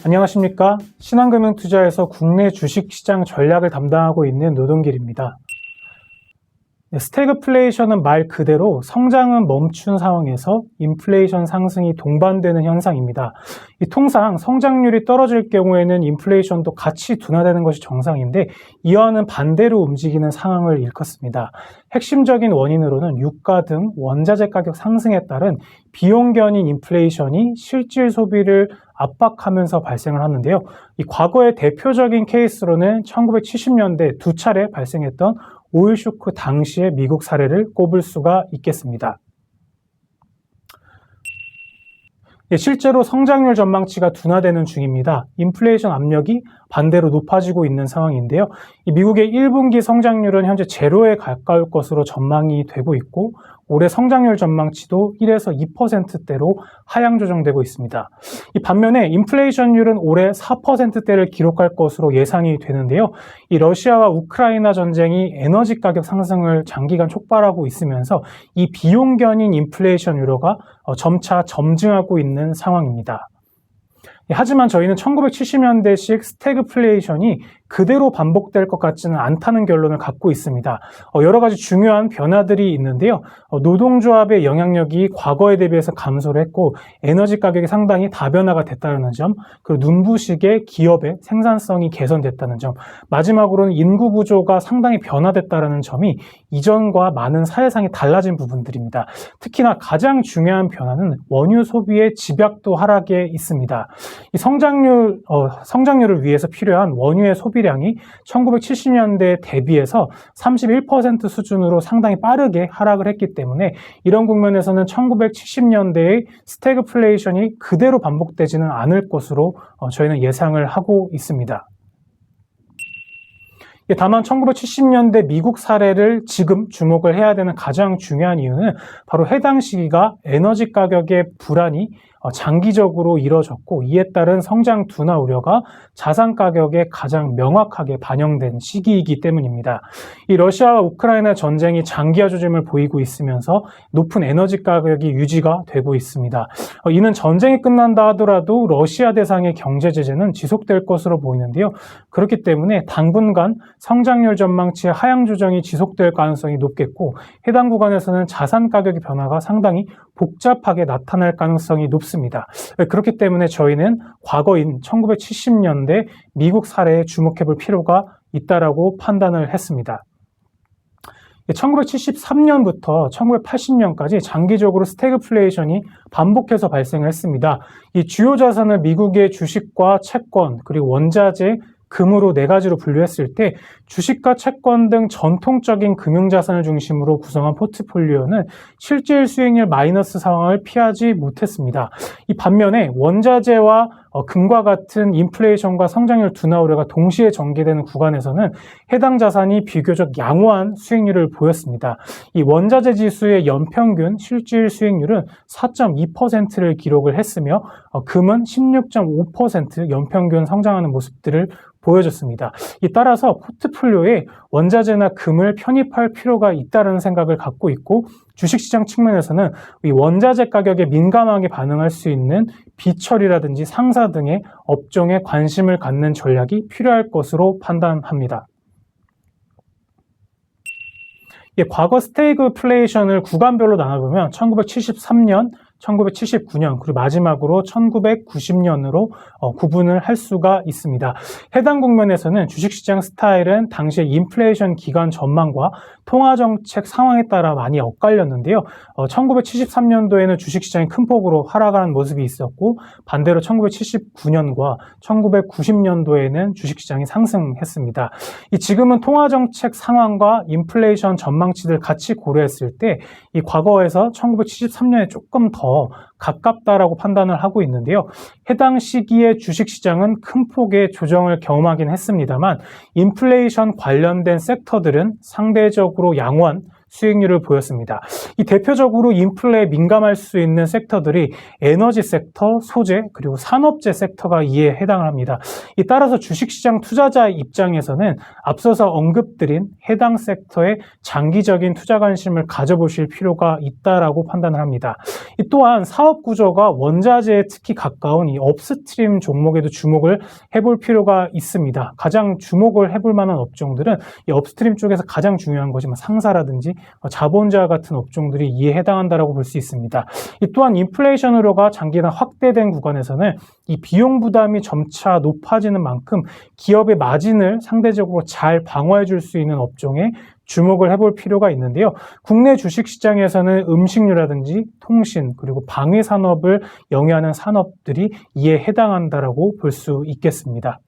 안녕하십니까. 신한금융투자에서 국내 주식시장 전략을 담당하고 있는 노동길입니다. 스태그플레이션은 말 그대로 성장은 멈춘 상황에서 인플레이션 상승이 동반되는 현상입니다. 통상 성장률이 떨어질 경우에는 인플레이션도 같이 둔화되는 것이 정상인데 이와는 반대로 움직이는 상황을 일컫습니다. 핵심적인 원인으로는 유가 등 원자재 가격 상승에 따른 비용 견인 인플레이션이 실질 소비를 압박하면서 발생을 하는데요. 이 과거의 대표적인 케이스로는 1970년대 두 차례 발생했던 오일 쇼크 당시의 미국 사례를 꼽을 수가 있겠습니다. 실제로 성장률 전망치가 둔화되는 중입니다. 인플레이션 압력이 반대로 높아지고 있는 상황인데요. 미국의 1분기 성장률은 현재 제로에 가까울 것으로 전망이 되고 있고 올해 성장률 전망치도 1에서 2%대로 하향 조정되고 있습니다. 반면에 인플레이션율은 올해 4%대를 기록할 것으로 예상이 되는데요. 이 러시아와 우크라이나 전쟁이 에너지 가격 상승을 장기간 촉발하고 있으면서 이 비용 견인 인플레이션 우려가 점차 점증하고 있는 상황입니다. 하지만 저희는 1970년대식 스태그플레이션이 그대로 반복될 것 같지는 않다는 결론을 갖고 있습니다. 여러 가지 중요한 변화들이 있는데요. 노동조합의 영향력이 과거에 대비해서 감소를 했고 에너지 가격이 상당히 다변화가 됐다는 점, 그리고 눈부시게 기업의 생산성이 개선됐다는 점, 마지막으로는 인구 구조가 상당히 변화됐다는 점이 이전과 많은 사회상이 달라진 부분들입니다. 특히나 가장 중요한 변화는 원유 소비의 집약도 하락에 있습니다. 이 성장률을 위해서 필요한 원유의 소비량이 1970년대에 대비해서 31% 수준으로 상당히 빠르게 하락을 했기 때문에 이런 국면에서는 1970년대의 스태그플레이션이 그대로 반복되지는 않을 것으로 저희는 예상을 하고 있습니다. 다만 1970년대 미국 사례를 지금 주목을 해야 되는 가장 중요한 이유는 바로 해당 시기가 에너지 가격의 불안이 장기적으로 이뤄졌고 이에 따른 성장 둔화 우려가 자산 가격에 가장 명확하게 반영된 시기이기 때문입니다. 이 러시아와 우크라이나 전쟁이 장기화 조짐을 보이고 있으면서 높은 에너지 가격이 유지가 되고 있습니다. 이는 전쟁이 끝난다 하더라도 러시아 대상의 경제 제재는 지속될 것으로 보이는데요. 그렇기 때문에 당분간 성장률 전망치의 하향 조정이 지속될 가능성이 높겠고 해당 구간에서는 자산 가격의 변화가 상당히 복잡하게 나타날 가능성이 높습니다. 그렇기 때문에 저희는 과거인 1970년대 미국 사례에 주목해 볼 필요가 있다라고 판단을 했습니다. 1973년부터 1980년까지 장기적으로 스태그플레이션이 반복해서 발생을 했습니다. 이 주요 자산을 미국의 주식과 채권 그리고 원자재, 금으로 네 가지로 분류했을 때 주식과 채권 등 전통적인 금융자산을 중심으로 구성한 포트폴리오는 실질 수익률 마이너스 상황을 피하지 못했습니다. 이 반면에 원자재와 금과 같은 인플레이션과 성장률 둔화 우려가 동시에 전개되는 구간에서는 해당 자산이 비교적 양호한 수익률을 보였습니다. 이 원자재 지수의 연평균 실질 수익률은 4.2%를 기록을 했으며 금은 16.5% 연평균 성장하는 모습들을 보여줬습니다. 따라서 포트폴리오에 원자재나 금을 편입할 필요가 있다는 생각을 갖고 있고 주식시장 측면에서는 이 원자재 가격에 민감하게 반응할 수 있는 비처리라든지 상사 등의 업종에 관심을 갖는 전략이 필요할 것으로 판단합니다. 과거 스태그플레이션을 구간별로 나눠보면 1973년, 1979년, 그리고 마지막으로 1990년으로 구분을 할 수가 있습니다. 해당 국면에서는 주식시장 스타일은 당시의 인플레이션 기간 전망과 통화정책 상황에 따라 많이 엇갈렸는데요. 1973년도에는 주식시장이 큰 폭으로 하락하는 모습이 있었고 반대로 1979년과 1990년도에는 주식시장이 상승했습니다. 지금은 통화정책 상황과 인플레이션 전망치들 같이 고려했을 때 이 과거에서 1973년에 조금 더 가깝다라고 판단을 하고 있는데요. 해당 시기에 주식시장은 큰 폭의 조정을 경험하긴 했습니다만 인플레이션 관련된 섹터들은 상대적으로 양호한 수익률을 보였습니다. 이 대표적으로 인플레에 민감할 수 있는 섹터들이 에너지 섹터, 소재, 그리고 산업재 섹터가 이에 해당을 합니다. 따라서 주식시장 투자자 입장에서는 앞서서 언급드린 해당 섹터에 장기적인 투자 관심을 가져보실 필요가 있다라고 판단을 합니다. 또한 사업 구조가 원자재에 특히 가까운 이 업스트림 종목에도 주목을 해볼 필요가 있습니다. 가장 주목을 해볼 만한 업종들은 이 업스트림 쪽에서 가장 중요한 것이 상사라든지 자본주와 같은 업종들이 이에 해당한다라고 볼 수 있습니다. 또한 인플레이션 우려가 장기간 확대된 구간에서는 이 비용 부담이 점차 높아지는 만큼 기업의 마진을 상대적으로 잘 방어해 줄 수 있는 업종에 주목을 해볼 필요가 있는데요. 국내 주식시장에서는 음식료라든지 통신 그리고 방위 산업을 영위하는 산업들이 이에 해당한다라고 볼 수 있겠습니다.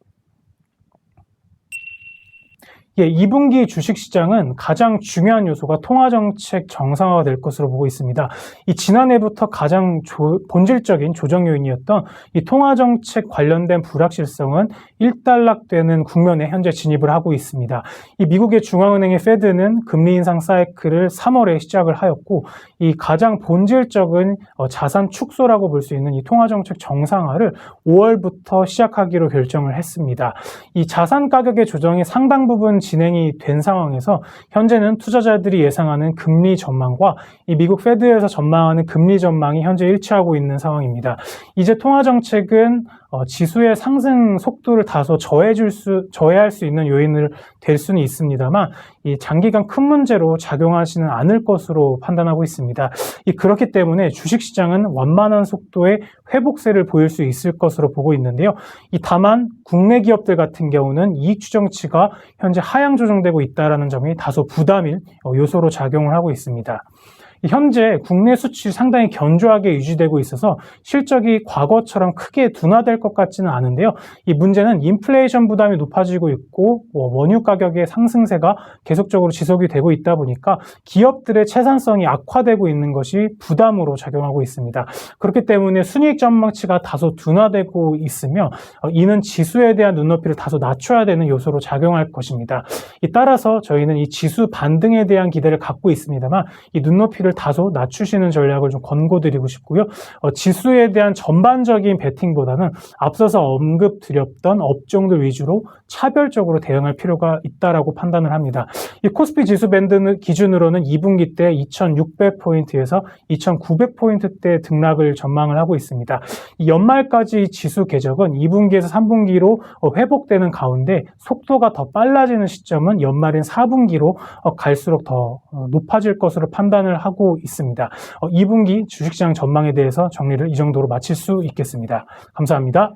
2분기 주식시장은 가장 중요한 요소가 통화정책 정상화가 될 것으로 보고 있습니다. 지난해부터 가장 본질적인 조정 요인이었던 이 통화정책 관련된 불확실성은 일단락되는 국면에 현재 진입을 하고 있습니다. 미국의 중앙은행의 페드는 금리 인상 사이클을 3월에 시작을 하였고 이 가장 본질적인 자산 축소라고 볼 수 있는 이 통화정책 정상화를 5월부터 시작하기로 결정을 했습니다. 이 자산 가격의 조정이 상당 부분 진행이 된 상황에서 현재는 투자자들이 예상하는 금리 전망과 이 미국 페드에서 전망하는 금리 전망이 현재 일치하고 있는 상황입니다. 이제 통화정책은 지수의 상승 속도를 다소 저해할 수 있는 요인을 될 수는 있습니다만 이 장기간 큰 문제로 작용하지는 않을 것으로 판단하고 있습니다. 그렇기 때문에 주식시장은 완만한 속도의 회복세를 보일 수 있을 것으로 보고 있는데요. 다만 국내 기업들 같은 경우는 이익 추정치가 현재 하향 조정되고 있다는 점이 다소 부담일 요소로 작용을 하고 있습니다. 현재 국내 수출이 상당히 견조하게 유지되고 있어서 실적이 과거처럼 크게 둔화될 것 같지는 않은데요. 이 문제는 인플레이션 부담이 높아지고 있고 원유 가격의 상승세가 계속적으로 지속이 되고 있다 보니까 기업들의 채산성이 악화되고 있는 것이 부담으로 작용하고 있습니다. 그렇기 때문에 순이익 전망치가 다소 둔화되고 있으며 이는 지수에 대한 눈높이를 다소 낮춰야 되는 요소로 작용할 것입니다. 따라서 저희는 이 지수 반등에 대한 기대를 갖고 있습니다만 이 눈높이를 다소 낮추시는 전략을 좀 권고드리고 싶고요. 지수에 대한 전반적인 베팅보다는 앞서서 언급드렸던 업종들 위주로 차별적으로 대응할 필요가 있다라고 판단을 합니다. 이 코스피 지수 밴드 기준으로는 2분기 때 2,600포인트에서 2,900포인트대 등락을 전망을 하고 있습니다. 이 연말까지 지수 궤적은 2분기에서 3분기로 회복되는 가운데 속도가 더 빨라지는 시점은 연말인 4분기로 갈수록 더 높아질 것으로 판단을 하고 있습니다. 2분기 주식시장 전망에 대해서 정리를 이 정도로 마칠 수 있겠습니다. 감사합니다.